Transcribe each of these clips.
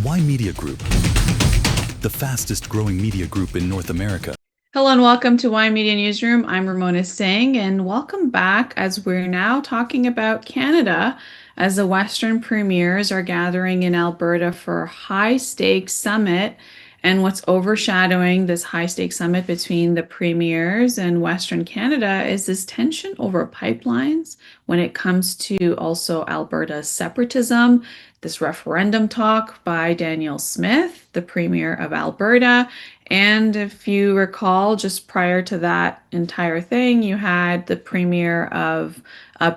Ymedia Group, the fastest growing media group in North America. Hello and welcome to Ymedia Newsroom. I'm Ramona Singh, and welcome back as we're now talking about Canada as the Western premiers are gathering in Alberta for a high stakes summit. And what's overshadowing this high stakes summit between the premiers and Western Canada is this tension over pipelines when it comes to also Alberta's separatism, this referendum talk by Danielle Smith, the premier of Alberta. And if you recall, just prior to that entire thing, you had the premier of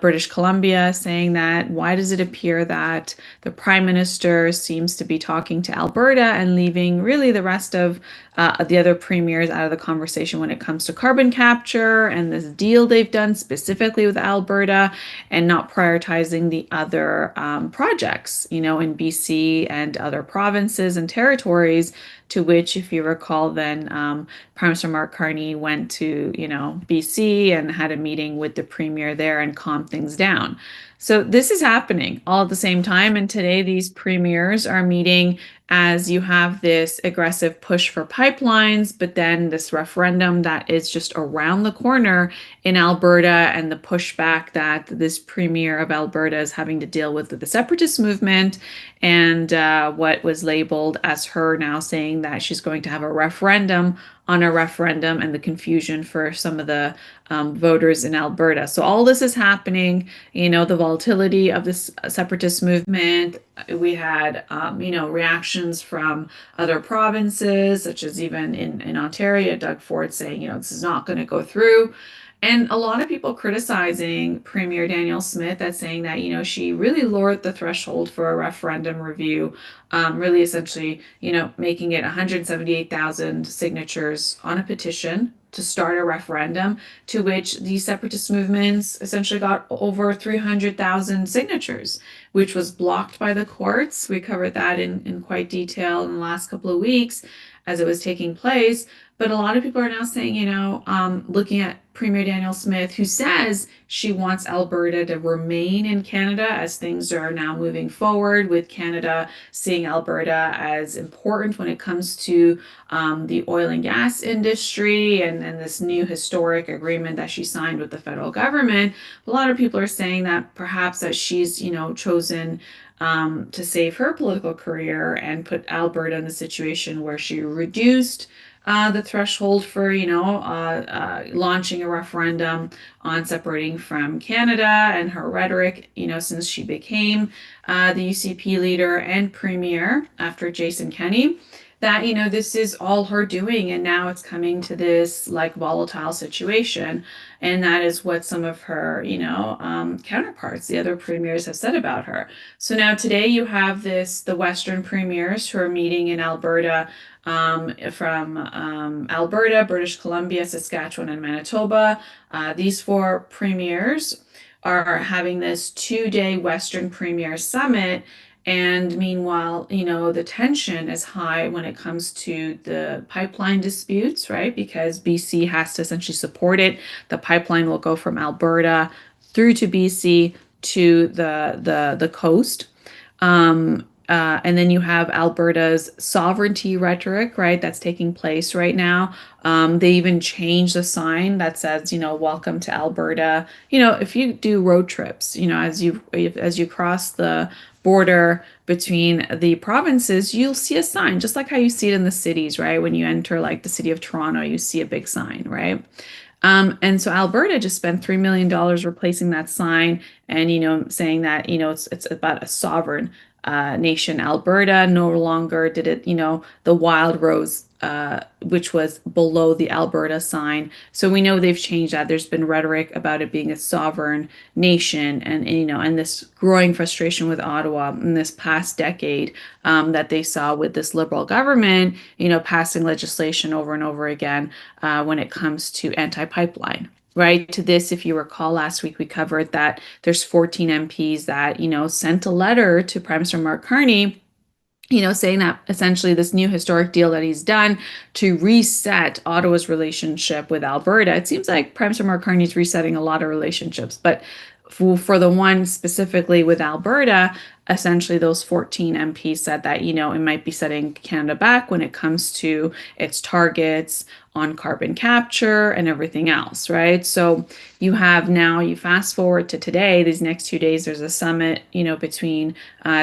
British Columbia saying that why does it appear that the prime minister seems to be talking to Alberta and leaving really the rest of the other premiers out of the conversation when it comes to carbon capture and this deal they've done specifically with Alberta and not prioritizing the other projects, in BC and other provinces and territories, to which, if you recall, then Prime Minister Mark Carney went to, BC and had a meeting with the premier there and calmed things down. So this is happening all at the same time. And today these premiers are meeting as you have this aggressive push for pipelines, but then this referendum that is just around the corner in Alberta and the pushback that this premier of Alberta is having to deal with the separatist movement and what was labeled as her now saying that she's going to have a referendum on a referendum and the confusion for some of the voters in Alberta. So all this is happening, the volatility of this separatist movement. We had, reactions from other provinces, such as even in Ontario, Doug Ford saying, this is not going to go through. And a lot of people criticizing Premier Danielle Smith as saying that, she really lowered the threshold for a referendum review, really essentially, making it 178,000 signatures on a petition to start a referendum, to which the separatist movements essentially got over 300,000 signatures, which was blocked by the courts. We covered that in quite detail in the last couple of weeks as it was taking place. But a lot of people are now saying, looking at Premier Danielle Smith, who says she wants Alberta to remain in Canada as things are now moving forward, with Canada seeing Alberta as important when it comes to the oil and gas industry and this new historic agreement that she signed with the federal government. A lot of people are saying that perhaps that she's, chosen to save her political career and put Alberta in the situation where she reduced the threshold for, launching a referendum on separating from Canada, and her rhetoric, since she became the UCP leader and premier after Jason Kenney, that, this is all her doing. And now it's coming to this like volatile situation. And that is what some of her, counterparts, the other premiers, have said about her. So now today you have the Western premiers who are meeting in Alberta, from Alberta, British Columbia, Saskatchewan, and Manitoba. These four premiers are having this 2-day Western Premier Summit. And meanwhile, the tension is high when it comes to the pipeline disputes, right? Because BC has to essentially support it. The pipeline will go from Alberta through to BC to the coast. And then you have Alberta's sovereignty rhetoric, right? That's taking place right now. They even changed the sign that says, welcome to Alberta. If you do road trips, as you cross the border between the provinces, you'll see a sign, just like how you see it in the cities, right? When you enter like the city of Toronto, you see a big sign, right? And so Alberta just spent $3 million replacing that sign and, saying that, it's about a sovereign nation. Alberta no longer did it, the wild rose, which was below the Alberta sign. So we know they've changed that. There's been rhetoric about it being a sovereign nation and this growing frustration with Ottawa in this past decade, that they saw with this Liberal government, passing legislation over and over again when it comes to anti-pipeline. Right to this, if you recall, last week we covered that there's 14 MPs that, sent a letter to Prime Minister Mark Carney, saying that essentially this new historic deal that he's done to reset Ottawa's relationship with Alberta. It seems like Prime Minister Mark Carney is resetting a lot of relationships, but for the one specifically with Alberta, essentially those 14 MPs said that, it might be setting Canada back when it comes to its targets on carbon capture and everything else, right? So you fast forward to today, these next 2 days, there's a summit, between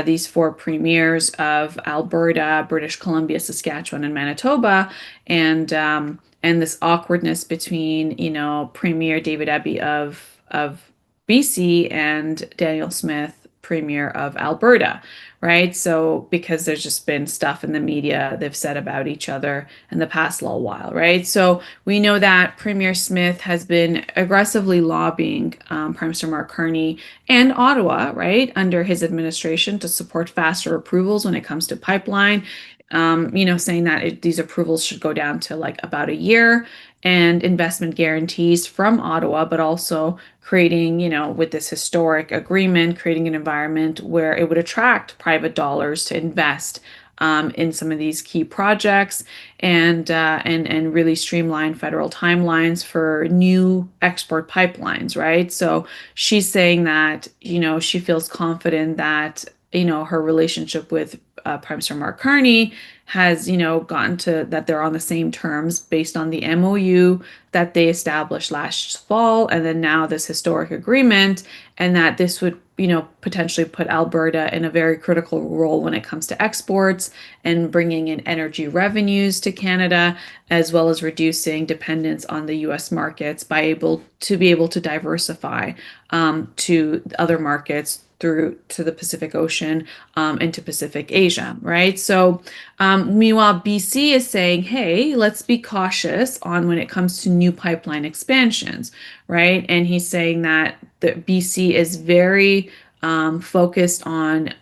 these four premiers of Alberta, British Columbia, Saskatchewan, and Manitoba, and this awkwardness between, Premier David Eby of BC and Daniel Smith, Premier of Alberta, right? So because there's just been stuff in the media they've said about each other in the past little while, right? So we know that Premier Smith has been aggressively lobbying Prime Minister Mark Carney and Ottawa, right, under his administration to support faster approvals when it comes to pipeline. Saying that these approvals should go down to like about a year and investment guarantees from Ottawa, but also creating, with this historic agreement, creating an environment where it would attract private dollars to invest in some of these key projects and really streamline federal timelines for new export pipelines, right? So she's saying that, she feels confident that, her relationship with Prime Minister Mark Carney has, gotten to that they're on the same terms based on the MOU that they established last fall, and then now this historic agreement, and that this would, potentially put Alberta in a very critical role when it comes to exports and bringing in energy revenues to Canada, as well as reducing dependence on the U.S. markets be able to diversify to other markets through to the Pacific Ocean into Pacific Asia, right? So, meanwhile, BC is saying, hey, let's be cautious on when it comes to new pipeline expansions, right? And he's saying that the BC is very focused on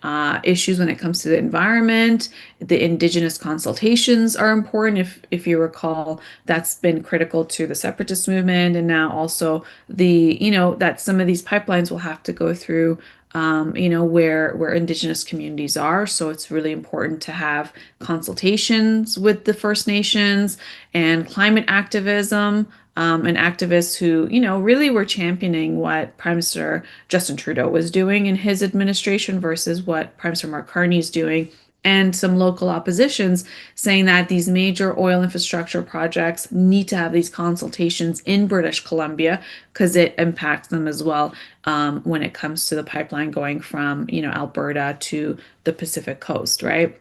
issues when it comes to the environment. The Indigenous consultations are important. If you recall, that's been critical to the separatist movement, and now also that some of these pipelines will have to go through where Indigenous communities are. So it's really important to have consultations with the First Nations and climate activism, and activists who, really were championing what Prime Minister Justin Trudeau was doing in his administration versus what Prime Minister Mark Carney is doing. And some local oppositions saying that these major oil infrastructure projects need to have these consultations in British Columbia because it impacts them as well when it comes to the pipeline going from, Alberta to the Pacific coast, right?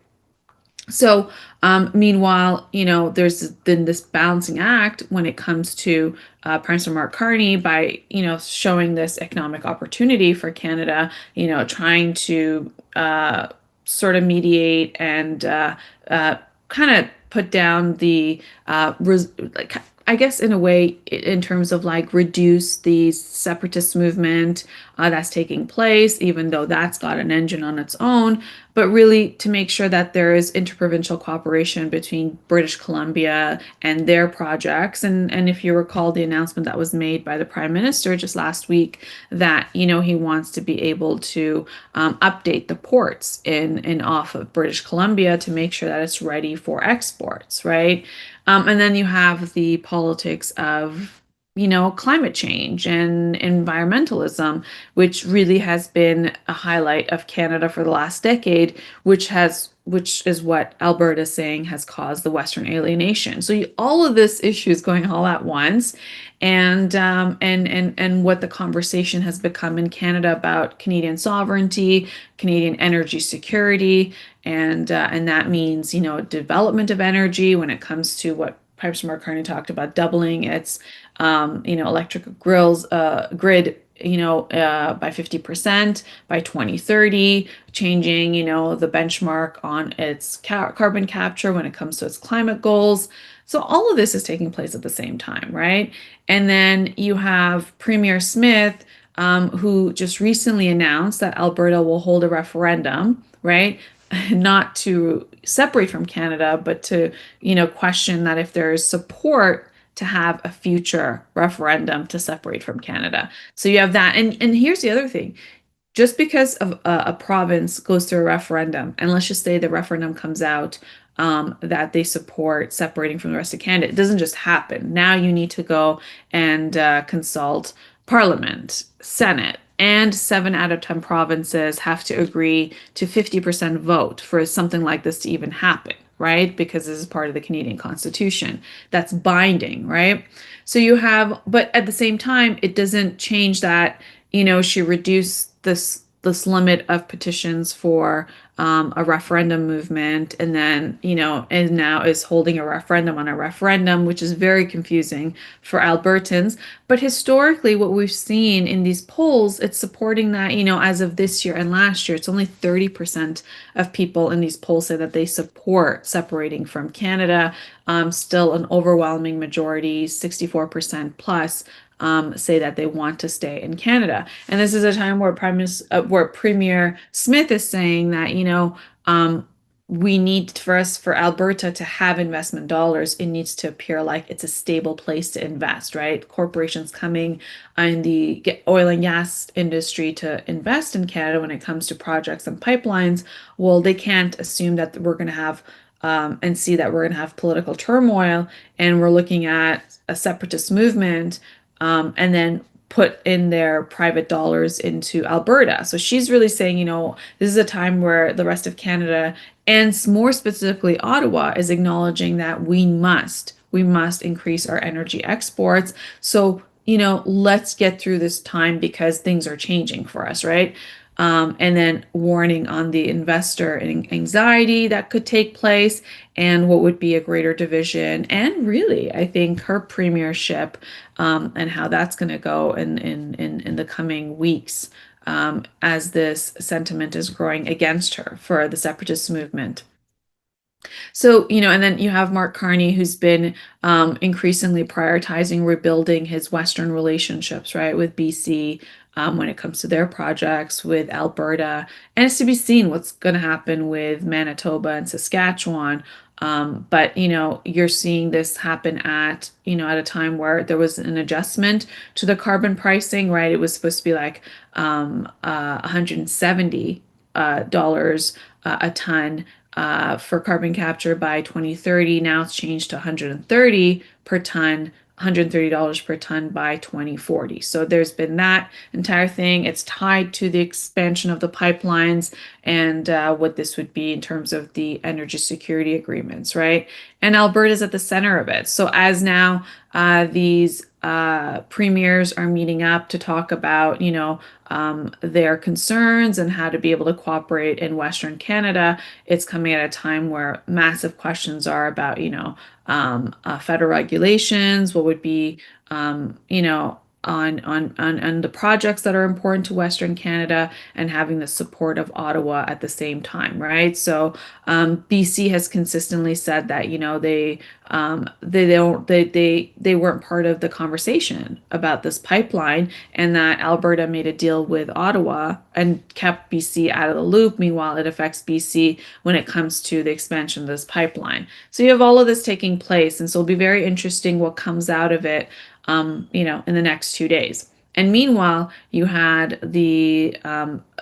So, meanwhile, there's been this balancing act when it comes to Prime Minister Mark Carney by, showing this economic opportunity for Canada, trying to sort of mediate and kind of put down the like I guess in a way in terms of like reduce the separatist movement that's taking place, even though that's got an engine on its own, but really to make sure that there is interprovincial cooperation between British Columbia and their projects. And if you recall the announcement that was made by the Prime Minister just last week that, he wants to be able to update the ports in off of British Columbia to make sure that it's ready for exports, right? And then you have the politics of climate change and environmentalism, which really has been a highlight of Canada for the last decade, which is what Alberta is saying has caused the Western alienation. So all of this issues going all at once, and what the conversation has become in Canada about Canadian sovereignty, Canadian energy security, and that means development of energy when it comes to what Prime Minister Mark Carney talked about doubling its electric grid by 50% by 2030, changing, the benchmark on its carbon capture when it comes to its climate goals. So all of this is taking place at the same time, right? And then you have Premier Smith, who just recently announced that Alberta will hold a referendum, right? Not to separate from Canada, but to, question that if there is support to have a future referendum to separate from Canada. So you have that. And here's the other thing. Just because of a province goes through a referendum, and let's just say the referendum comes out that they support separating from the rest of Canada, it doesn't just happen. Now you need to go and consult Parliament, Senate, and 7 out of 10 provinces have to agree to 50% vote for something like this to even happen, right? Because this is part of the Canadian Constitution. That's binding, right? So you have, but at the same time, it doesn't change that, she reduced this limit of petitions for a referendum movement, and then, and now is holding a referendum on a referendum, which is very confusing for Albertans. But historically, what we've seen in these polls, it's supporting that, as of this year and last year, it's only 30% of people in these polls say that they support separating from Canada. Still an overwhelming majority, 64% plus, say that they want to stay in Canada. And this is a time where where Premier Smith is saying that, we need for Alberta to have investment dollars, it needs to appear like it's a stable place to invest, right? Corporations coming in the oil and gas industry to invest in Canada when it comes to projects and pipelines, well, they can't assume that we're going to have and see that we're going to have political turmoil and we're looking at a separatist movement, and then put in their private dollars into Alberta. So she's really saying, this is a time where the rest of Canada, and more specifically Ottawa, is acknowledging that we must increase our energy exports. So, let's get through this time because things are changing for us, right? And then warning on the investor anxiety that could take place and what would be a greater division. And really, I think her premiership, and how that's going to go in the coming weeks, as this sentiment is growing against her for the separatist movement. So, and then you have Mark Carney, who's been increasingly prioritizing rebuilding his Western relationships, right, with BC, when it comes to their projects with Alberta. And it's to be seen what's going to happen with Manitoba and Saskatchewan. But, you're seeing this happen at a time where there was an adjustment to the carbon pricing, right? It was supposed to be like $170 dollars a ton for carbon capture by 2030. Now it's changed to 130 per ton, $130 per ton by 2040. So there's been that entire thing. It's tied to the expansion of the pipelines and what this would be in terms of the energy security agreements, right? And Alberta's at the center of it. So as now these premiers are meeting up to talk about, their concerns and how to be able to cooperate in Western Canada, it's coming at a time where massive questions are about, federal regulations, what would be, on the projects that are important to Western Canada, and having the support of Ottawa at the same time, right? So BC has consistently said that they weren't part of the conversation about this pipeline, and that Alberta made a deal with Ottawa and kept BC out of the loop. Meanwhile, it affects BC when it comes to the expansion of this pipeline. So you have all of this taking place, and so it'll be very interesting what comes out of it, in the next 2 days. And meanwhile, you had the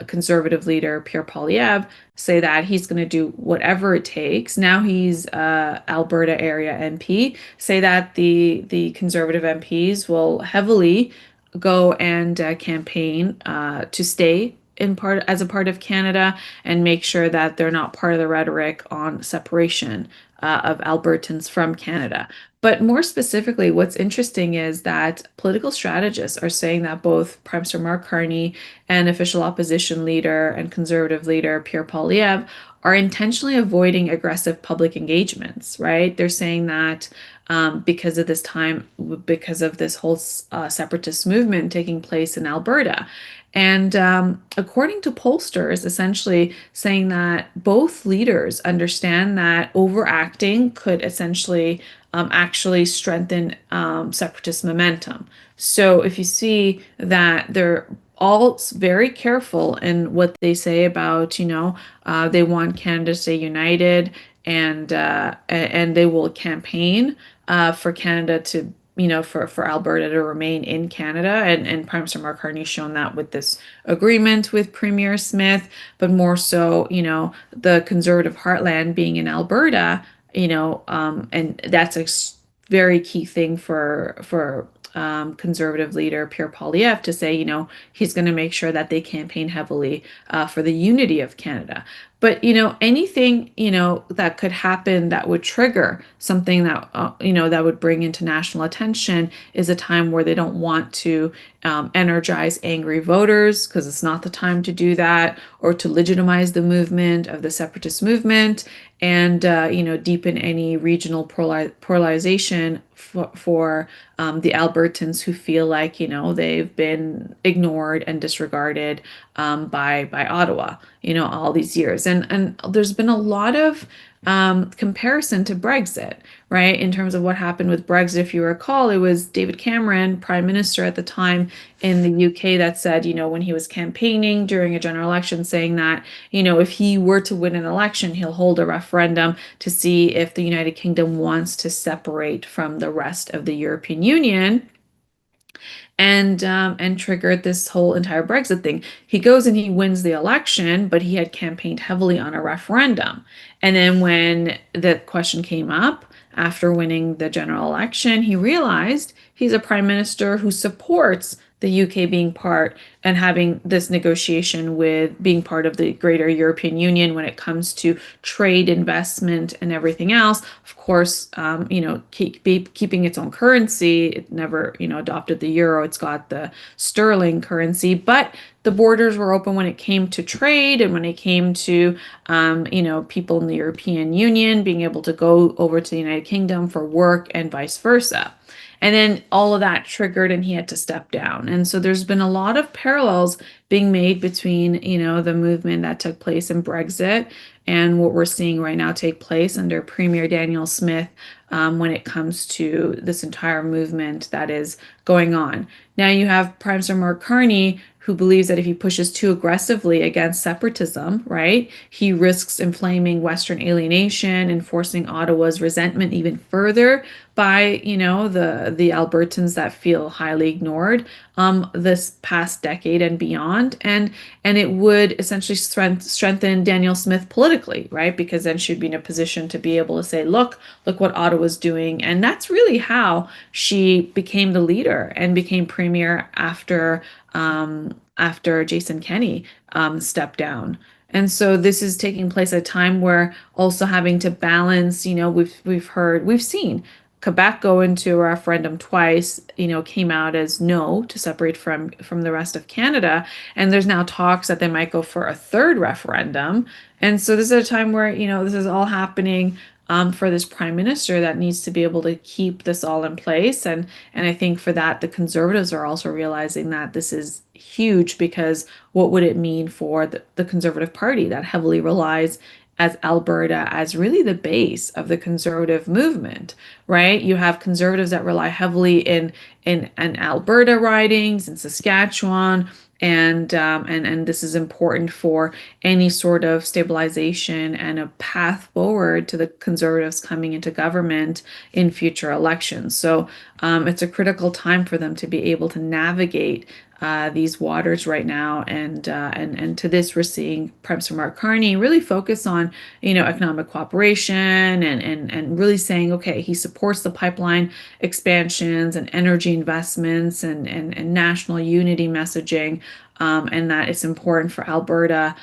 conservative leader, Pierre Poilievre, say that he's going to do whatever it takes. Now he's Alberta area MP, say that the conservative MPs will heavily go and campaign to stay as a part of Canada, and make sure that they're not part of the rhetoric on separation of Albertans from Canada. But more specifically, what's interesting is that political strategists are saying that both Prime Minister Mark Carney and official opposition leader and conservative leader Pierre Poilievre are intentionally avoiding aggressive public engagements, right? They're saying that because of this whole separatist movement taking place in Alberta. And according to pollsters, essentially saying that both leaders understand that overacting could essentially actually strengthen separatist momentum. So if you see that they're all very careful in what they say about, they want Canada to stay united, and they will campaign for Canada to, for Alberta to remain in Canada. And Prime Minister Mark Carney's shown that with this agreement with Premier Smith, but more so, the conservative heartland being in Alberta, and that's a very key thing for conservative leader Pierre Poilievre to say, he's going to make sure that they campaign heavily for the unity of Canada. But anything that could happen that would trigger something that that would bring international attention is a time where they don't want to energize angry voters because it's not the time to do that, or to legitimize the movement of the separatist movement, and deepen any regional polarization for the Albertans who feel like they've been ignored and disregarded by Ottawa all these years. And there's been a lot of comparison to Brexit, right? In terms of what happened with Brexit, if you recall, it was David Cameron, Prime Minister at the time in the UK, that said, when he was campaigning during a general election, saying that, if he were to win an election, he'll hold a referendum to see if the United Kingdom wants to separate from the rest of the European Union, and triggered this whole entire Brexit thing. He goes and he wins the election, but he had campaigned heavily on a referendum. And then when the question came up after winning the general election, he realized he's a prime minister who supports the UK being part and having this negotiation with being part of the greater European Union when it comes to trade, investment, and everything else. Of course, keeping its own currency. It never, adopted the euro. It's got the sterling currency, but the borders were open when it came to trade and when it came to, people in the European Union being able to go over to the United Kingdom for work and vice versa. And then all of that triggered and he had to step down. And so there's been a lot of parallels being made between, the movement that took place in Brexit and what we're seeing right now take place under Premier Daniel Smith, when it comes to this entire movement that is going on. Now you have Prime Minister Mark Carney, who believes that if he pushes too aggressively against separatism, right, he risks inflaming Western alienation and forcing Ottawa's resentment even further by, the Albertans that feel highly ignored this past decade and beyond. And it would essentially strengthen Daniel Smith politically, right? Because then she'd be in a position to be able to say, look what Ottawa's doing. And that's really how she became the leader and became premier after Jason Kenney stepped down. And so this is taking place at a time where also having to balance, we've seen Quebec go into a referendum twice, came out as no to separate from the rest of Canada. And there's now talks that they might go for a third referendum. And so this is a time where, this is all happening for this prime minister that needs to be able to keep this all in place. And I think for that, the Conservatives are also realizing that this is huge, because what would it mean for the Conservative Party that heavily relies as Alberta as really the base of the conservative movement, right? You have Conservatives that rely heavily in Alberta ridings, in Saskatchewan, and this is important for any sort of stabilization and a path forward to the Conservatives coming into government in future elections. So it's a critical time for them to be able to navigate these waters right now, and to this, we're seeing Prime Minister Mark Carney really focus on economic cooperation, and really saying, okay, he supports the pipeline expansions and energy investments, and national unity messaging, and that it's important for Alberta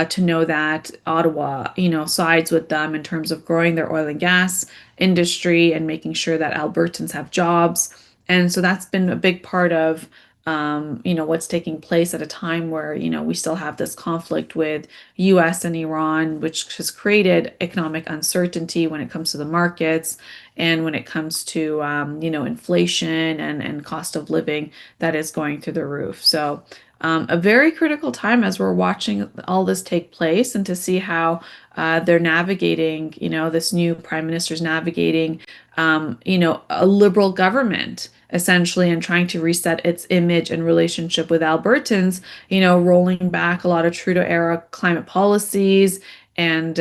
to know that Ottawa sides with them in terms of growing their oil and gas industry and making sure that Albertans have jobs. And so that's been a big part of what's taking place at a time where, we still have this conflict with US and Iran, which has created economic uncertainty when it comes to the markets and when it comes to, inflation and cost of living that is going through the roof. So a very critical time as we're watching all this take place, and to see how they're navigating, this new prime minister's navigating, a liberal government essentially, and trying to reset its image and relationship with Albertans, rolling back a lot of Trudeau era climate policies, and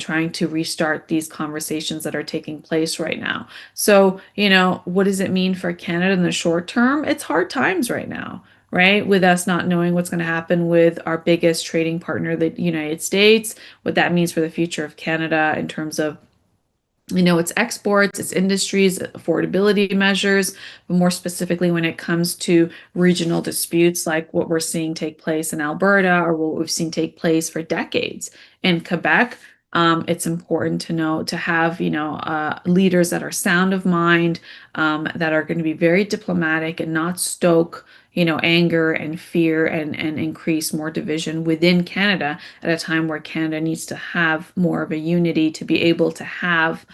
trying to restart these conversations that are taking place right now. So, what does it mean for Canada in the short term? It's hard times right now, right? With us not knowing what's going to happen with our biggest trading partner, the United States, what that means for the future of Canada in terms of its exports, its industries, affordability measures, but more specifically when it comes to regional disputes like what we're seeing take place in Alberta or what we've seen take place for decades in Quebec. It's important to know to have, leaders that are sound of mind, that are going to be very diplomatic and not stoke, anger and fear and increase more division within Canada at a time where Canada needs to have more of a unity to be able to have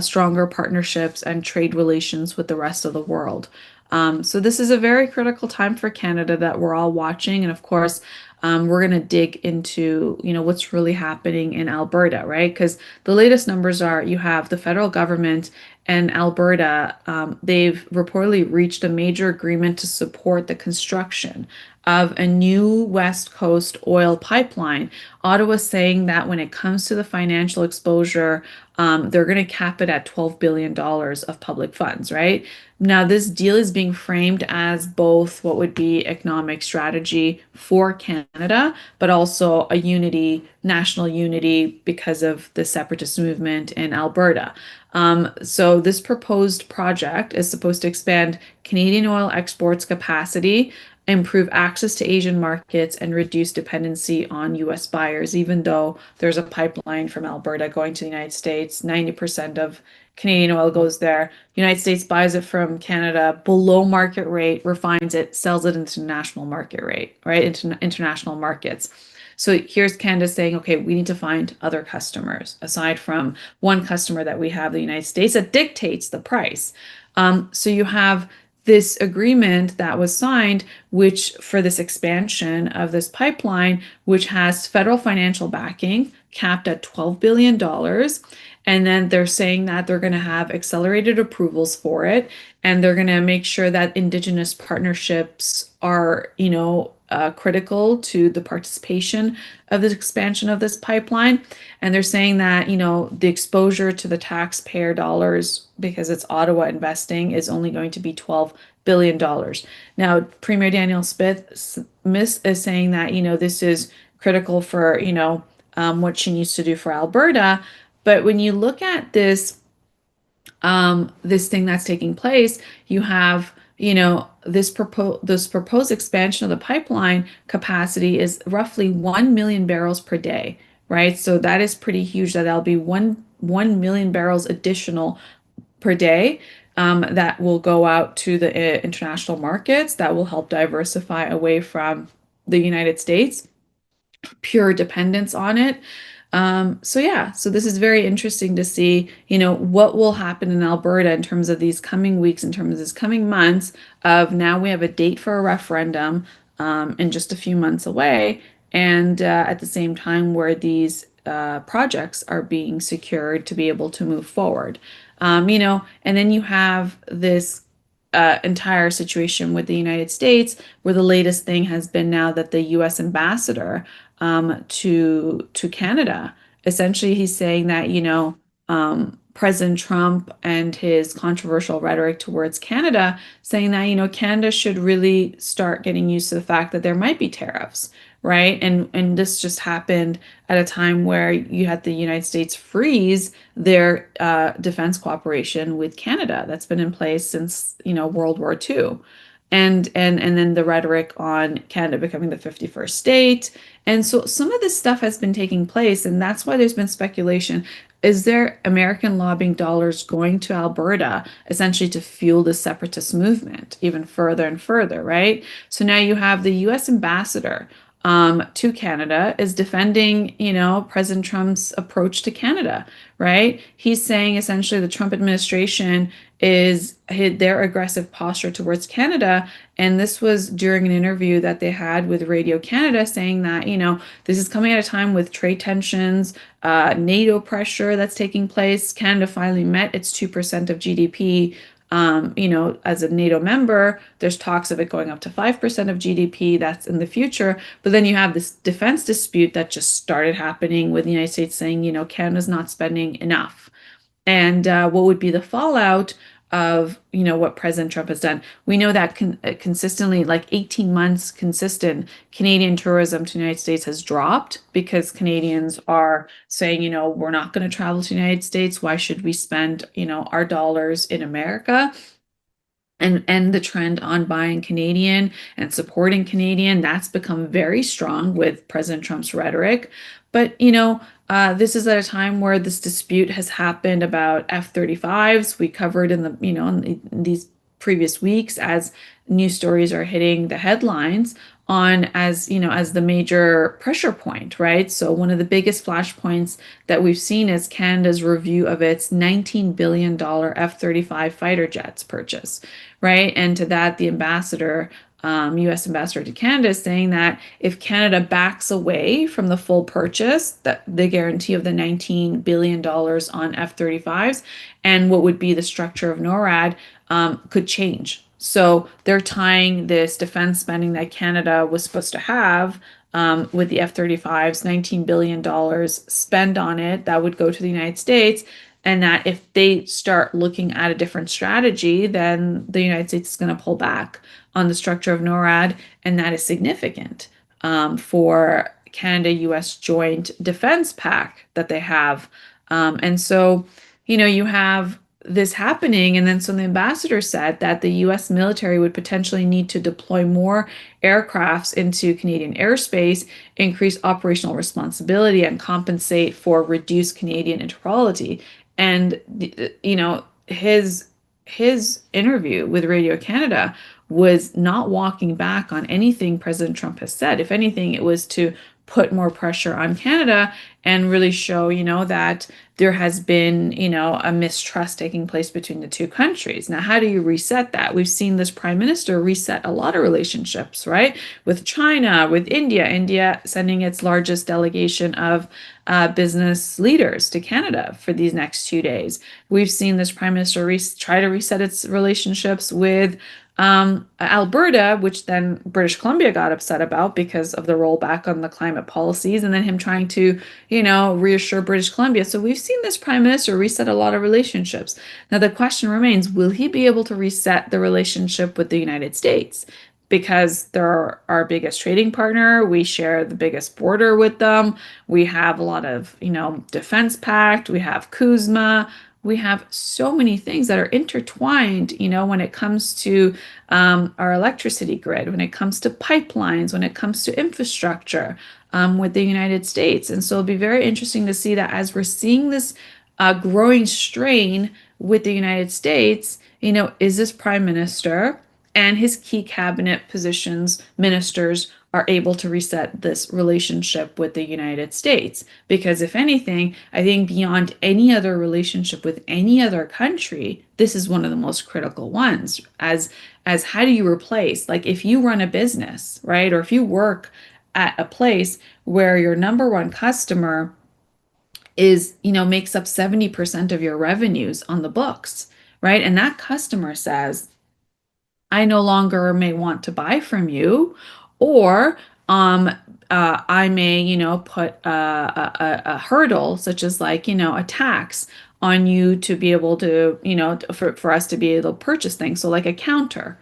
stronger partnerships and trade relations with the rest of the world. So this is a very critical time for Canada that we're all watching. And of course, we're going to dig into, what's really happening in Alberta, right? Because the latest numbers are you have the federal government and Alberta, they've reportedly reached a major agreement to support the construction of a new West Coast oil pipeline. Ottawa's saying that when it comes to the financial exposure, they're going to cap it at $12 billion of public funds, right? Now, this deal is being framed as both what would be economic strategy for Canada, but also a unity, national unity because of the separatist movement in Alberta. So this proposed project is supposed to expand Canadian oil exports capacity, improve access to Asian markets, and reduce dependency on US buyers, even though there's a pipeline from Alberta going to the United States. 90% of Canadian oil goes there. United States buys it from Canada below market rate, refines it, sells it into national market rate, right? Into international markets. So here's Canada saying, okay, we need to find other customers aside from one customer that we have, the United States, that dictates the price. So you have this agreement that was signed, which for this expansion of this pipeline, which has federal financial backing capped at $12 billion. And then they're saying that they're going to have accelerated approvals for it. And they're going to make sure that Indigenous partnerships are, critical to the participation of the expansion of this pipeline. And they're saying that, the exposure to the taxpayer dollars, because it's Ottawa investing, is only going to be $12 billion. Now, Premier Danielle Smith is saying that, this is critical for, what she needs to do for Alberta. But when you look at this thing that's taking place, you have, this proposed expansion of the pipeline capacity is roughly 1 million barrels per day, right? So that is pretty huge. That'll be 1 million barrels additional per day, that will go out to the international markets that will help diversify away from the United States pure dependence on it. So yeah, so this is very interesting to see, what will happen in Alberta in terms of these coming weeks, in terms of these coming months of now we have a date for a referendum, in just a few months away. And at the same time where these projects are being secured to be able to move forward. And then you have this entire situation with the United States, where the latest thing has been now that the U.S. ambassador to Canada, essentially, he's saying that President Trump and his controversial rhetoric towards Canada, saying that Canada should really start getting used to the fact that there might be tariffs, right? And this just happened at a time where you had the United States freeze their defense cooperation with Canada that's been in place since World War II. And then the rhetoric on Canada becoming the 51st state. And so some of this stuff has been taking place, and that's why there's been speculation. Is there American lobbying dollars going to Alberta essentially to fuel the separatist movement even further and further, right? So now you have the US ambassador to Canada is defending, President Trump's approach to Canada, right? He's saying essentially the Trump administration is their aggressive posture towards Canada. And this was during an interview that they had with Radio Canada saying that, this is coming at a time with trade tensions, NATO pressure that's taking place. Canada finally met its 2% of GDP. As a NATO member, there's talks of it going up to 5% of GDP. That's in the future. But then you have this defense dispute that just started happening with the United States saying, Canada's not spending enough. And what would be the fallout of, what President Trump has done. We know that consistently, like 18 months consistent, Canadian tourism to the United States has dropped because Canadians are saying, we're not going to travel to the United States. Why should we spend, our dollars in America? And the trend on buying Canadian and supporting Canadian, that's become very strong with President Trump's rhetoric. But, this is at a time where this dispute has happened about F-35s. We covered in the, in these previous weeks as news stories are hitting the headlines on as the major pressure point, right? So one of the biggest flashpoints that we've seen is Canada's review of its $19 billion F-35 fighter jets purchase, right? And to that, the U.S. ambassador to Canada is saying that if Canada backs away from the full purchase, that the guarantee of the $19 billion on F-35s and what would be the structure of NORAD could change. So they're tying this defense spending that Canada was supposed to have with the F-35s, $19 billion spent on it that would go to the United States. And that if they start looking at a different strategy, then the United States is going to pull back on the structure of NORAD. And that is significant for Canada-US joint defense pact that they have. And so, you have this happening. And then so the ambassador said that the US military would potentially need to deploy more aircrafts into Canadian airspace, increase operational responsibility, and compensate for reduced Canadian interoperability. And his interview with Radio Canada was not walking back on anything President Trump has said. If anything, it was to put more pressure on Canada and really show, that there has been, a mistrust taking place between the two countries. Now, how do you reset that? We've seen this prime minister reset a lot of relationships, right? With China, with India sending its largest delegation of business leaders to Canada for these next 2 days. We've seen this prime minister try to reset its relationships with Alberta, which then British Columbia got upset about because of the rollback on the climate policies, and then him trying to, reassure British Columbia. So we've seen this prime minister reset a lot of relationships. Now the question remains, will he be able to reset the relationship with the United States? Because they're our biggest trading partner. We share the biggest border with them. We have a lot of, defense pact. We have CUSMA. We have so many things that are intertwined, when it comes to our electricity grid, when it comes to pipelines, when it comes to infrastructure with the United States. And so it'll be very interesting to see that as we're seeing this growing strain with the United States, is this prime minister and his key cabinet positions, ministers, are able to reset this relationship with the United States. Because if anything, I think beyond any other relationship with any other country, this is one of the most critical ones. As how do you replace, like if you run a business, right? Or if you work at a place where your number one customer is, makes up 70% of your revenues on the books, right? And that customer says, I no longer may want to buy from you, or I may, put a hurdle such as like, a tax on you to be able to, for us to be able to purchase things. So like a counter.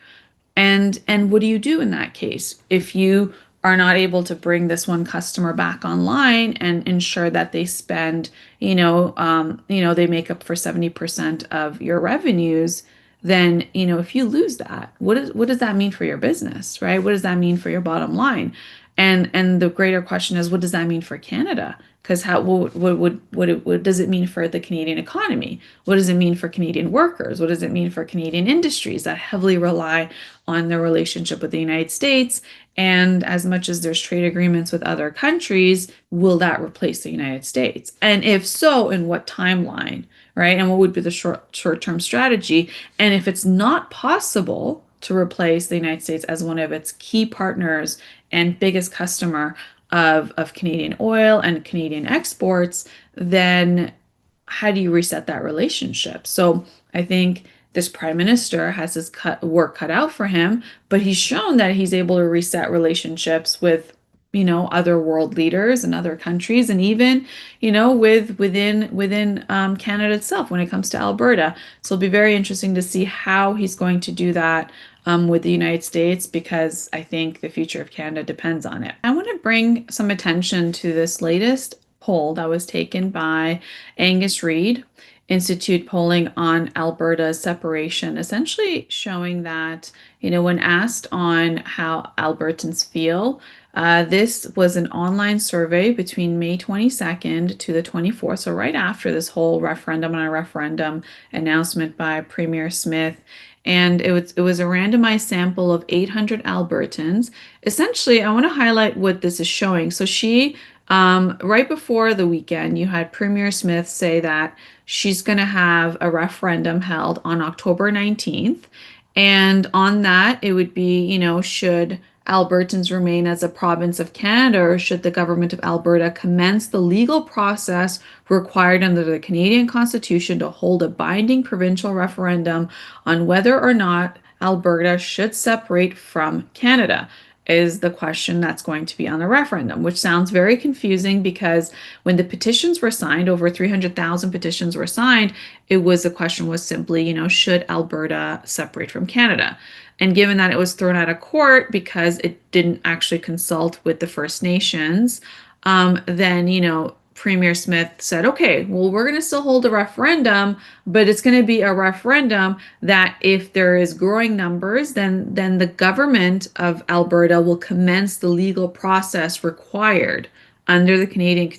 And what do you do in that case? If you are not able to bring this one customer back online and ensure that they spend, they make up for 70% of your revenues, then, if you lose that, what does that mean for your business, right? What does that mean for your bottom line? And the greater question is, what does that mean for Canada? Because what does it mean for the Canadian economy? What does it mean for Canadian workers? What does it mean for Canadian industries that heavily rely on their relationship with the United States? And as much as there's trade agreements with other countries, will that replace the United States? And if so, in what timeline, right? And what would be the short-term strategy? And if it's not possible to replace the United States as one of its key partners and biggest customer of Canadian oil and Canadian exports, then how do you reset that relationship? So I think this prime minister has work cut out for him, but he's shown that he's able to reset relationships with other world leaders and other countries, and even, within Canada itself when it comes to Alberta. So it'll be very interesting to see how he's going to do that with the United States, because I think the future of Canada depends on it. I want to bring some attention to this latest poll that was taken by Angus Reid Institute polling on Alberta's separation, essentially showing that, when asked on how Albertans feel, this was an online survey between May 22nd to the 24th, so right after this whole referendum on a referendum announcement by Premier Smith. And it was a randomized sample of 800 Albertans. Essentially, I want to highlight what this is showing. So right before the weekend, you had Premier Smith say that she's going to have a referendum held on October 19th. And on that, it would be, should Albertans remain as a province of Canada, or should the government of Alberta commence the legal process required under the Canadian Constitution to hold a binding provincial referendum on whether or not Alberta should separate from Canada? Is the question that's going to be on the referendum, which sounds very confusing because when the petitions were signed, over 300,000 petitions were signed, the question was simply, should Alberta separate from Canada? And given that it was thrown out of court because it didn't actually consult with the First Nations, then, Premier Smith said, okay, well, we're going to still hold a referendum, but it's going to be a referendum that if there is growing numbers, then the government of Alberta will commence the legal process required under the Canadian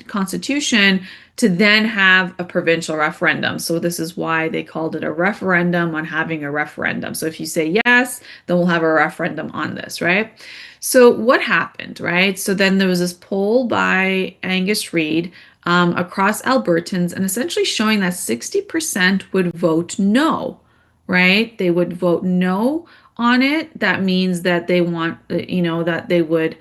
Constitution to then have a provincial referendum. So this is why they called it a referendum on having a referendum. So if you say yes, then we'll have a referendum on this, right? So what happened, right? So then there was this poll by Angus Reid across Albertans, and essentially showing that 60% would vote no, right? They would vote no on it. That means that they want, that they would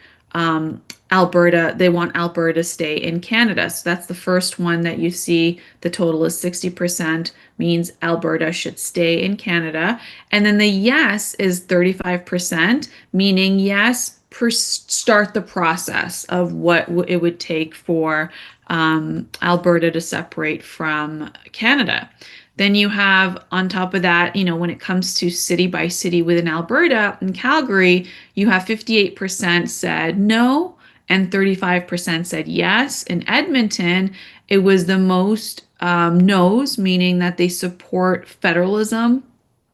they want Alberta to stay in Canada. So that's the first one that you see. The total is 60% means Alberta should stay in Canada. And then the yes is 35%, meaning yes, start the process of what it would take for Alberta to separate from Canada. Then you have, on top of that, when it comes to city by city within Alberta, in Calgary, you have 58% said no and 35% said yes. In Edmonton, it was the most no's, meaning that they support federalism.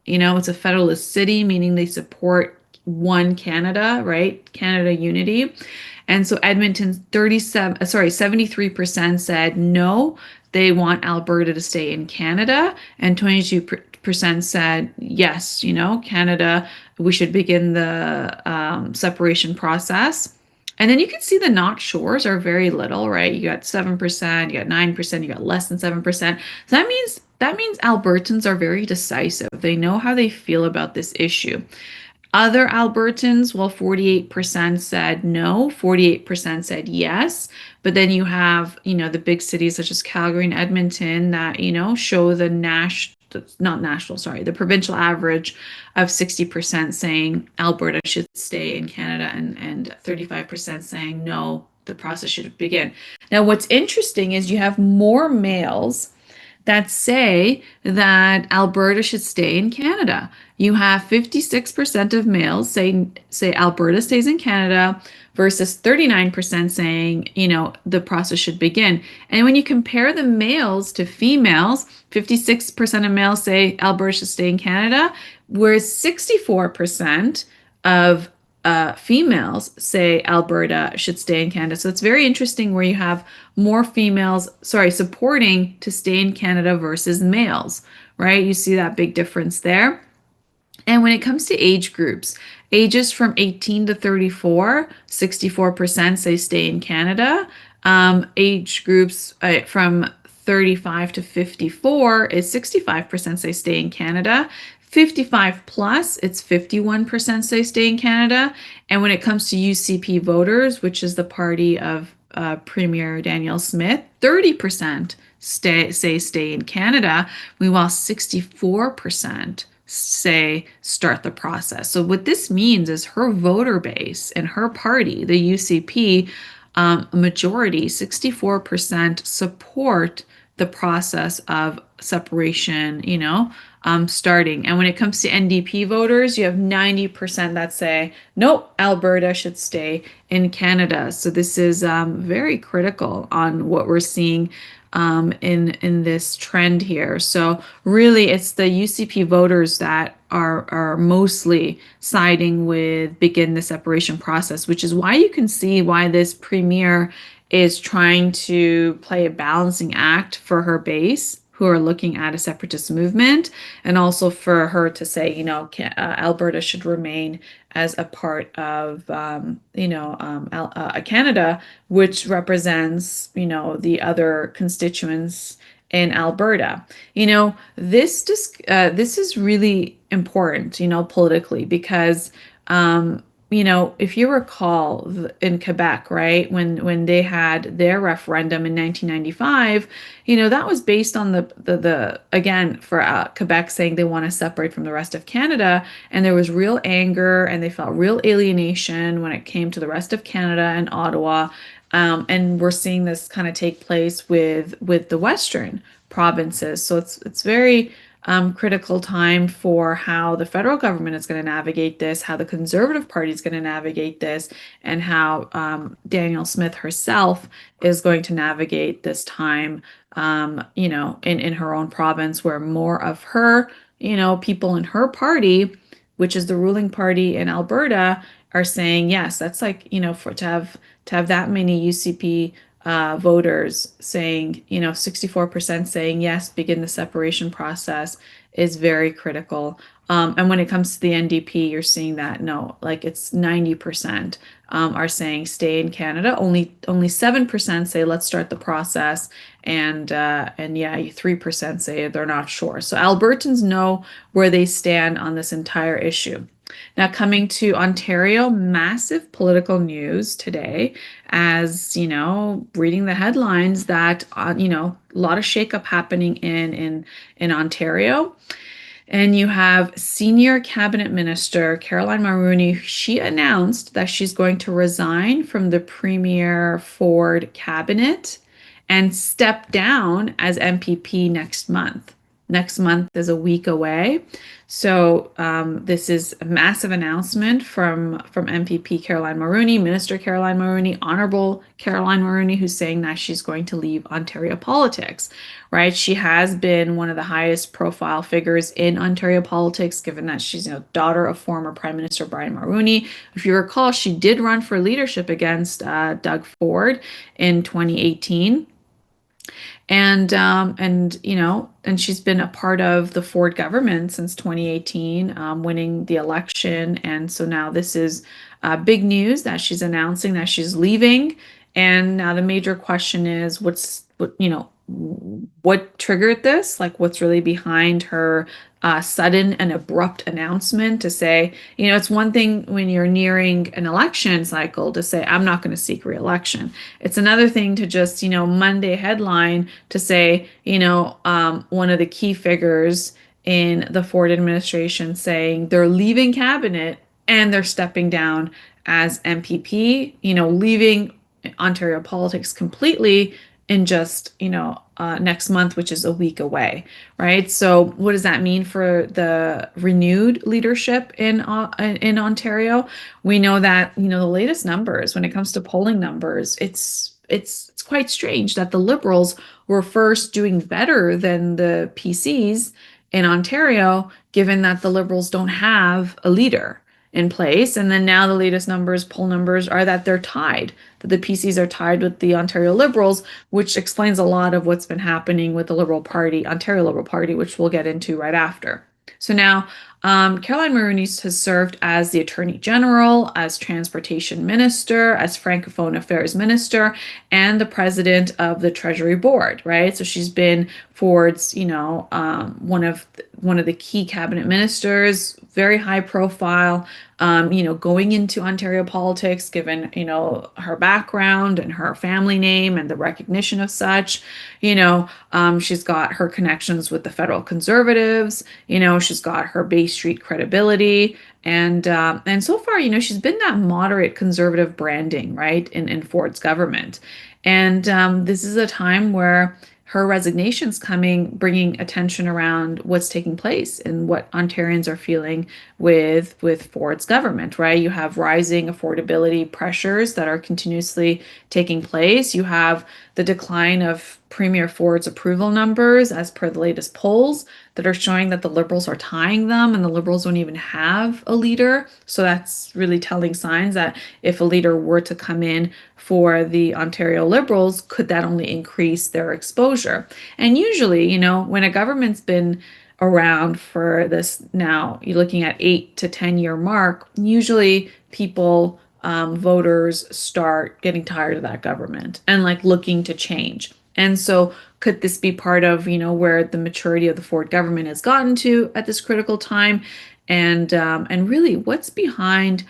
It's a federalist city, meaning they support one Canada, right? Canada unity. And so Edmonton 73% said no, they want Alberta to stay in Canada, and 22% said yes, Canada, we should begin the separation process. And then you can see the not sures are very little, right? You got 7%, you got 9%, you got less than 7%. So that means Albertans are very decisive. They know how they feel about this issue. Other Albertans, well, 48% said no, 48% said yes. But then you have, the big cities such as Calgary and Edmonton that, show the the provincial average of 60% saying Alberta should stay in Canada, and 35% saying no, the process should begin. Now, what's interesting is you have more males that say that Alberta should stay in Canada. You have 56% of males say Alberta stays in Canada versus 39% saying, the process should begin. And when you compare the males to females, 56% of males say Alberta should stay in Canada, whereas 64% of females say Alberta should stay in Canada. So it's very interesting where you have more females, supporting to stay in Canada versus males, right? You see that big difference there. And when it comes to age groups, ages from 18 to 34, 64% say stay in Canada. Age groups from 35 to 54 is 65% say stay in Canada. 55 plus, it's 51% say stay in Canada. And when it comes to UCP voters, which is the party of Premier Danielle Smith, 30% say stay in Canada, meanwhile 64% say start the process. So what this means is her voter base and her party, the UCP, majority, 64% support the process of separation, starting. And when it comes to NDP voters, you have 90% that say, nope, Alberta should stay in Canada. So this is very critical on what we're seeing in this trend here. So really, it's the UCP voters that are mostly siding with begin the separation process, which is why you can see why this premier is trying to play a balancing act for her base who are looking at a separatist movement, and also for her to say, Alberta should remain as a part of, Canada, which represents, the other constituents in Alberta. This is really important, politically, because if you recall in Quebec, right, when they had their referendum in 1995, that was based on the again for Quebec saying they want to separate from the rest of Canada, and there was real anger and they felt real alienation when it came to the rest of Canada and Ottawa. And we're seeing this kind of take place with the Western provinces. So it's very critical time for how the federal government is going to navigate this, how the Conservative Party is going to navigate this, and how Danielle Smith herself is going to navigate this time, in her own province, where more of her, people in her party, which is the ruling party in Alberta, are saying yes. That's like, for to have that many UCP voters saying, 64% saying yes, begin the separation process is very critical. And when it comes to the NDP, you're seeing that no, like it's 90% are saying stay in Canada. Only 7% say let's start the process, and yeah, 3% say they're not sure. So Albertans know where they stand on this entire issue. Now, coming to Ontario, massive political news today, as reading the headlines that a lot of shakeup happening in Ontario. And you have senior cabinet minister Caroline Mulroney. She announced that she's going to resign from the Premier Ford cabinet and step down as MPP next month. Next month is a week away. So this is a massive announcement from MPP Caroline Mulroney, Minister Caroline Mulroney, Honorable Caroline Mulroney, who's saying that she's going to leave Ontario politics, right? She has been one of the highest profile figures in Ontario politics, given that she's daughter of former Prime Minister Brian Mulroney. If you recall, she did run for leadership against Doug Ford in 2018. And she's been a part of the Ford government since 2018, winning the election. And so now this is big news that she's announcing that she's leaving. And now the major question is, what triggered this? Like, what's really behind her sudden and abrupt announcement to say, it's one thing when you're nearing an election cycle to say, I'm not going to seek re-election. It's another thing to just, Monday headline to say, one of the key figures in the Ford administration saying they're leaving cabinet and they're stepping down as MPP, leaving Ontario politics completely in just, next month, which is a week away, right? So what does that mean for the renewed leadership in Ontario? We know that, the latest numbers, when it comes to polling numbers, it's quite strange that the Liberals were first doing better than the PCs in Ontario, given that the Liberals don't have a leader in place. And then now the latest poll numbers are that they're tied, that the PCs are tied with the Ontario Liberals, which explains a lot of what's been happening with the Liberal Party, Ontario Liberal Party, which we'll get into right after. So now Caroline Maroney has served as the Attorney General, as Transportation Minister, as Francophone Affairs Minister, and the President of the Treasury Board, right? So she's been Ford's, one of the key cabinet ministers, very high profile, going into Ontario politics, given, her background and her family name and the recognition of such. She's got her connections with the federal conservatives. She's got her Bay Street credibility, and so far, she's been that moderate conservative branding, right, in Ford's government. And this is a time where her resignation's coming, bringing attention around what's taking place and what Ontarians are feeling with Ford's government, right? You have rising affordability pressures that are continuously taking place. You have the decline of Premier Ford's approval numbers as per the latest polls that are showing that the Liberals are tying them, and the Liberals don't even have a leader. So that's really telling signs that if a leader were to come in for the Ontario Liberals, could that only increase their exposure? And usually, when a government's been around for this, now you're looking at 8 to 10 year mark, usually people, voters start getting tired of that government and like looking to change. And so could this be part of, where the maturity of the Ford government has gotten to at this critical time? And really, what's behind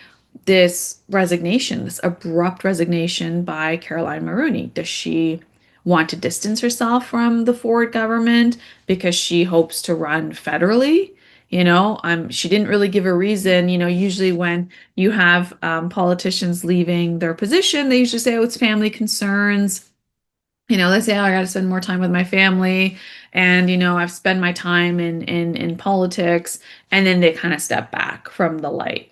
this resignation, this abrupt resignation by Caroline Maroney? Does she want to distance herself from the Ford government because she hopes to run federally? She didn't really give a reason. Usually when you have politicians leaving their position, they usually say, oh, it's family concerns. They say, oh, I got to spend more time with my family, and I've spent my time in politics, and then they kind of step back from the light.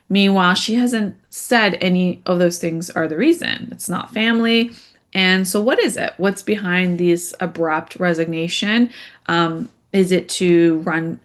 Meanwhile, she hasn't said any of those things are the reason. It's not family. And so what is it? What's behind this abrupt resignation? Is it to run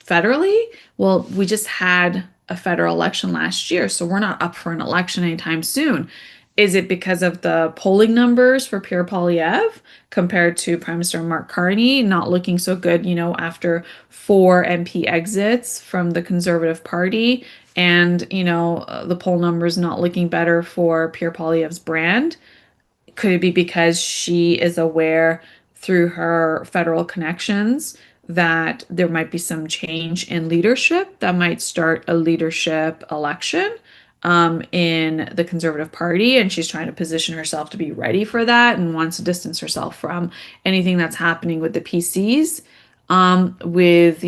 federally? Well, we just had a federal election last year, so we're not up for an election anytime soon. Is it because of the polling numbers for Pierre Poilievre compared to Prime Minister Mark Carney not looking so good, after 4 MP exits from the Conservative Party, and, the poll numbers not looking better for Pierre Poilievre's brand? Could it be because she is aware through her federal connections that there might be some change in leadership that might start a leadership election in the Conservative Party, and she's trying to position herself to be ready for that and wants to distance herself from anything that's happening with the PCs, with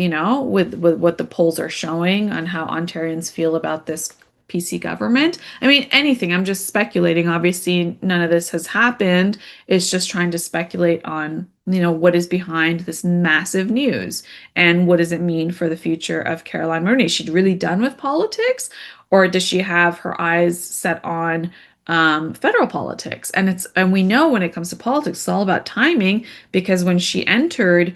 what the polls are showing on how Ontarians feel about this PC government. I mean, anything. I'm just speculating. Obviously, none of this has happened. It's just trying to speculate on, what is behind this massive news and what does it mean for the future of Caroline Maroney? Is she really done with politics, or does she have her eyes set on federal politics? And we know when it comes to politics, it's all about timing, because when she entered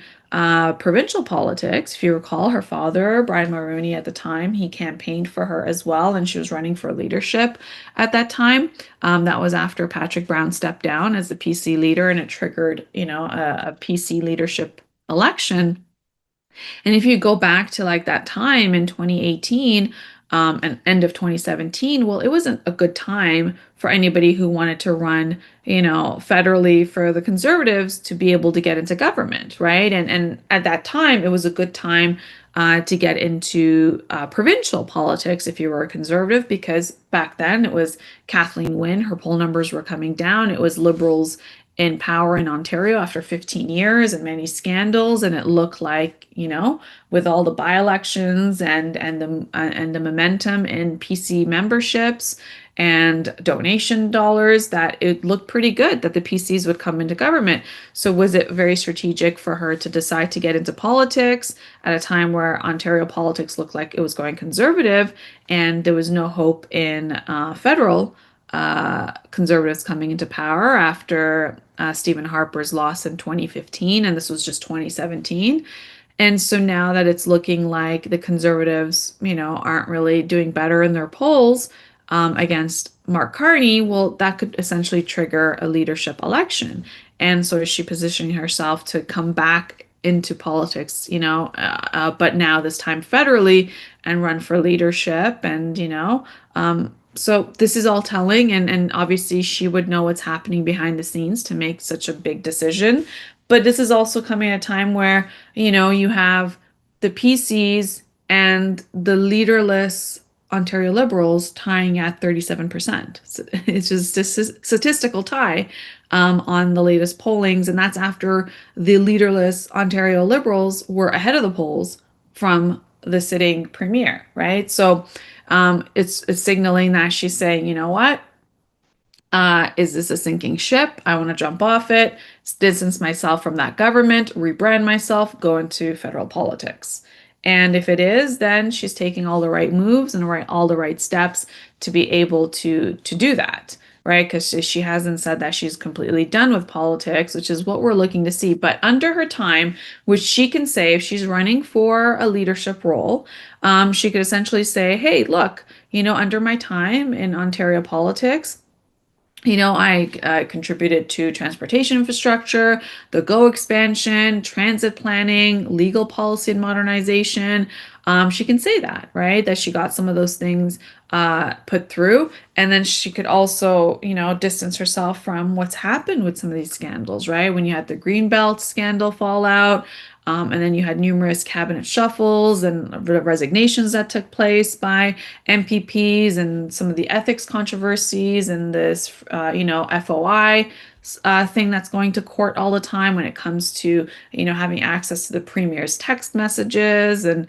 provincial politics, if you recall, her father, Brian Mulroney, at the time, he campaigned for her as well, and she was running for leadership at that time. That was after Patrick Brown stepped down as the PC leader, and it triggered, a PC leadership election. And if you go back to like that time in 2018, and end of 2017, well, it wasn't a good time for anybody who wanted to run, federally for the Conservatives to be able to get into government, right? And at that time, it was a good time to get into provincial politics if you were a Conservative, because back then it was Kathleen Wynne, her poll numbers were coming down. It was Liberals in power in Ontario after 15 years and many scandals, and it looked like, with all the by-elections and the momentum in PC memberships and donation dollars, that it looked pretty good that the PCs would come into government. So was it very strategic for her to decide to get into politics at a time where Ontario politics looked like it was going conservative and there was no hope in federal Conservatives coming into power after Stephen Harper's loss in 2015, and this was just 2017. And so now that it's looking like the Conservatives, aren't really doing better in their polls against Mark Carney, well, that could essentially trigger a leadership election. And so is she positioning herself to come back into politics, but now this time federally and run for leadership. And, so this is all telling, and obviously she would know what's happening behind the scenes to make such a big decision. But this is also coming at a time where, you have the PCs and the leaderless Ontario Liberals tying at 37%. So it's just a statistical tie on the latest pollings, and that's after the leaderless Ontario Liberals were ahead of the polls from the sitting premier, right? So it's signaling that she's saying, you know what? Is this a sinking ship? I want to jump off it, distance myself from that government, rebrand myself, go into federal politics. And if it is, then she's taking all the right moves and all the right steps to be able to do that, right? Because she hasn't said that she's completely done with politics, which is what we're looking to see. But under her time, which she can say if she's running for a leadership role, she could essentially say, hey, look, under my time in Ontario politics, I contributed to transportation infrastructure, the GO expansion, transit planning, legal policy and modernization. She can say that, right? That she got some of those things put through. And then she could also, distance herself from what's happened with some of these scandals, right? When you had the Greenbelt scandal fallout, and then you had numerous cabinet shuffles and resignations that took place by MPPs and some of the ethics controversies and this, FOI thing that's going to court all the time when it comes to, having access to the premier's text messages and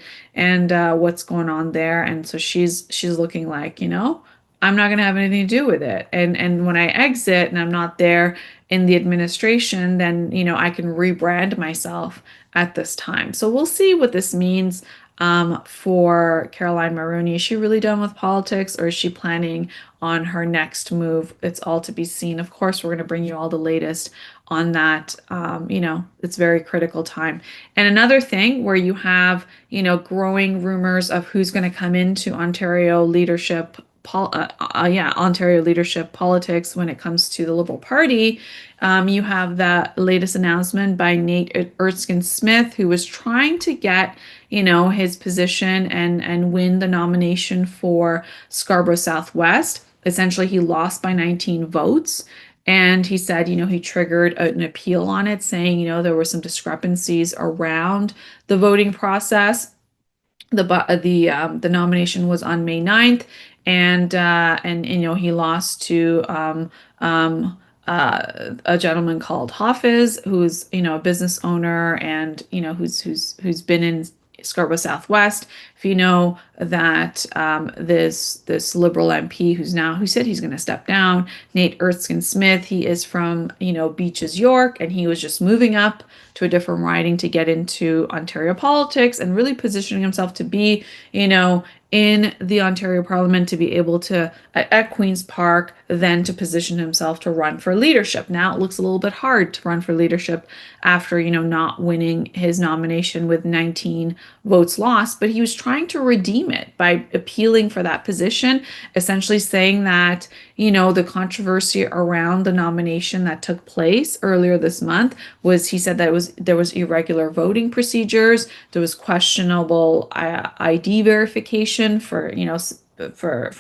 what's going on there. And so she's looking like, I'm not going to have anything to do with it. And when I exit and I'm not there in the administration, then, I can rebrand myself at this time. So we'll see what this means for Caroline Mulroney. Is she really done with politics, or is she planning on her next move? It's all to be seen. Of course, we're going to bring you all the latest on that. It's very critical time. And another thing where you have, growing rumors of who's going to come into Ontario leadership Ontario leadership politics when it comes to the Liberal Party. You have the latest announcement by Nate Erskine-Smith, who was trying to get, his position and win the nomination for Scarborough Southwest. Essentially, he lost by 19 votes. And he said, he triggered an appeal on it, saying, there were some discrepancies around the voting process. The nomination was on May 9th, and he lost to a gentleman called Hafiz, who's a business owner and who's been in Scarborough Southwest. If you know that this Liberal MP who said he's going to step down, Nate Erskine-Smith, he is from Beaches, York, and he was just moving up to a different riding to get into Ontario politics and really positioning himself to be in the Ontario Parliament, to be able to at Queen's Park, then to position himself to run for leadership. Now it looks a little bit hard to run for leadership after not winning his nomination with 19 votes lost, but he was trying to redeem it by appealing for that position, essentially saying that the controversy around the nomination that took place earlier this month was, he said that there was irregular voting procedures, there was questionable ID verification for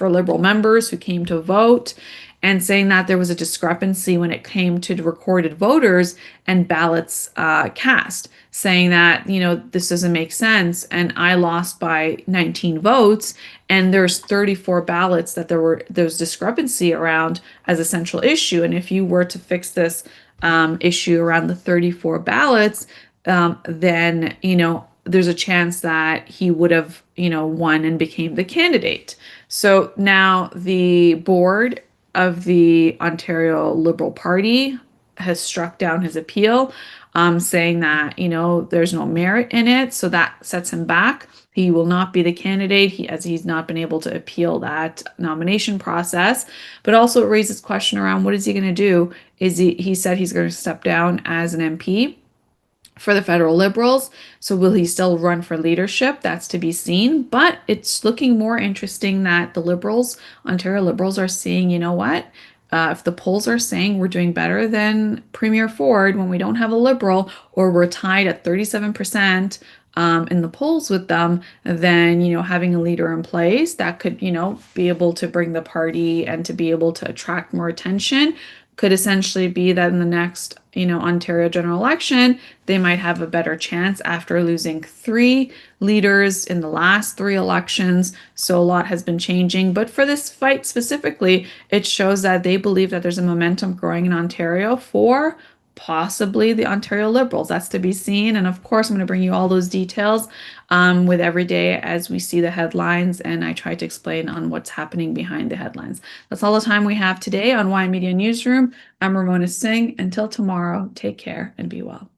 Liberal members who came to vote, and saying that there was a discrepancy when it came to recorded voters and ballots cast, saying that, this doesn't make sense. And I lost by 19 votes, and there's 34 ballots that there was discrepancy around as a central issue. And if you were to fix this issue around the 34 ballots, then, there's a chance that he would have, won and became the candidate. So now the board of the Ontario Liberal Party has struck down his appeal, saying that, there's no merit in it. So that sets him back. He will not be the candidate, as he's not been able to appeal that nomination process. But also it raises question around, what is he going to do? He said he's going to step down as an MP for the federal Liberals. So will he still run for leadership? That's to be seen. But it's looking more interesting that the Liberals, Ontario Liberals, are seeing, If the polls are saying we're doing better than Premier Ford when we don't have a Liberal, or we're tied at 37% in the polls with them, then, having a leader in place that could, be able to bring the party and to be able to attract more attention could essentially be that in the next, Ontario general election, they might have a better chance after losing three leaders in the last three elections. So a lot has been changing. But for this fight specifically, it shows that they believe that there's a momentum growing in Ontario for possibly the Ontario Liberals. That's to be seen. And of course, I'm going to bring you all those details with every day as we see the headlines. And I try to explain on what's happening behind the headlines. That's all the time we have today on Ymedia Newsroom. I'm Ramona Singh. Until tomorrow, take care and be well.